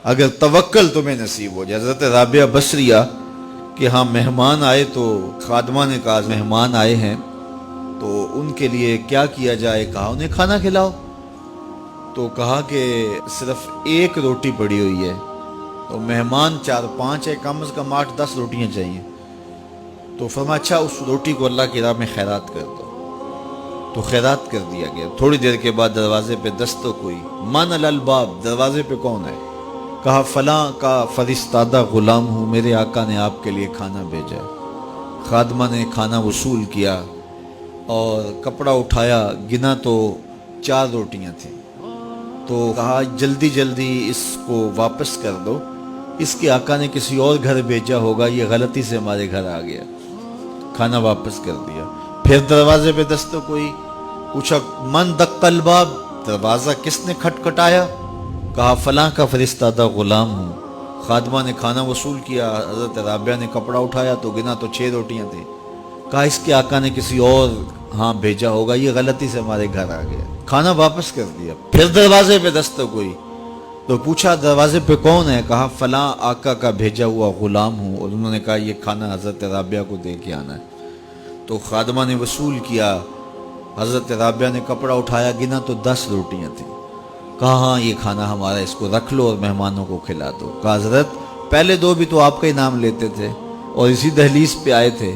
اگر توکل تمہیں نصیب ہو جائے. حضرت رابعہ بصریہ کہ ہاں مہمان آئے تو خادمہ نے کہا مہمان آئے ہیں تو ان کے لیے کیا کیا جائے. کہا انہیں کھانا کھلاؤ. تو کہا کہ صرف ایک روٹی پڑی ہوئی ہے تو مہمان 4-5 ہے، کم از کم 8-10 روٹیاں چاہیے. تو فرمایا اچھا اس روٹی کو اللہ کی راہ میں خیرات کر دو. تو خیرات کر دیا گیا. تھوڑی دیر کے بعد دروازے پہ دستک ہوئی. من الباب، دروازے پہ کون ہے؟ کہا فلاں کا فرستادہ غلام ہوں، میرے آقا نے آپ کے لیے کھانا بھیجا. خادمہ نے کھانا وصول کیا اور کپڑا اٹھایا، گنا تو 4 روٹیاں تھیں. تو کہا جلدی جلدی اس کو واپس کر دو، اس کے آقا نے کسی اور گھر بھیجا ہوگا، یہ غلطی سے ہمارے گھر آ گیا. کھانا واپس کر دیا. پھر دروازے پہ دستک ہوئی. پوچھا من دق الباب، دروازہ کس نے کھٹکھٹایا؟ کہا فلاں کا فرستادہ غلام ہوں. خادمہ نے کھانا وصول کیا. حضرت رابعہ نے کپڑا اٹھایا تو گنا تو 6 روٹیاں تھیں. کہا اس کے آقا نے کسی اور ہاں بھیجا ہوگا، یہ غلطی سے ہمارے گھر آ گیا. کھانا واپس کر دیا. پھر دروازے پہ دستک ہوئی تو پوچھا دروازے پہ کون ہے؟ کہا فلاں آقا کا بھیجا ہوا غلام ہوں. اور انہوں نے کہا یہ کھانا حضرت رابعہ کو دے کے آنا ہے. تو خادمہ نے وصول کیا. حضرت رابعہ نے کپڑا اٹھایا، گنا تو 10 روٹیاں تھیں. کہا ہاں یہ کھانا ہمارا، اس کو رکھ لو اور مہمانوں کو کھلا دو. کہا حضرت پہلے 2 بھی تو آپ کا ہی نام لیتے تھے اور اسی دہلیز پہ آئے تھے.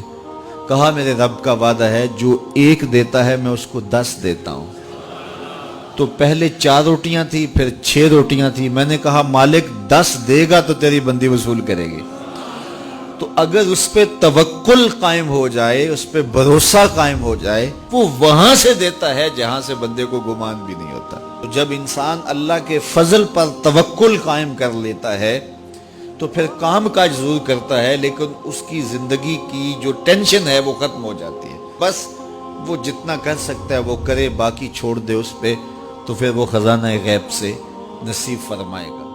کہا میرے رب کا وعدہ ہے جو 1 دیتا ہے میں اس کو 10 دیتا ہوں. تو پہلے 4 روٹیاں تھی، پھر 6 روٹیاں تھی. میں نے کہا مالک 10 دے گا تو تیری بندی وصول کرے گی. تو اگر اس پہ توکل قائم ہو جائے، اس پہ بھروسہ قائم ہو جائے، وہ وہاں سے دیتا ہے جہاں سے بندے کو گمان بھی نہیں ہوتا. تو جب انسان اللہ کے فضل پر توکل قائم کر لیتا ہے تو پھر کام کاج ضرور کرتا ہے، لیکن اس کی زندگی کی جو ٹینشن ہے وہ ختم ہو جاتی ہے. بس وہ جتنا کر سکتا ہے وہ کرے، باقی چھوڑ دے اس پہ، تو پھر وہ خزانہ غیب سے نصیب فرمائے گا.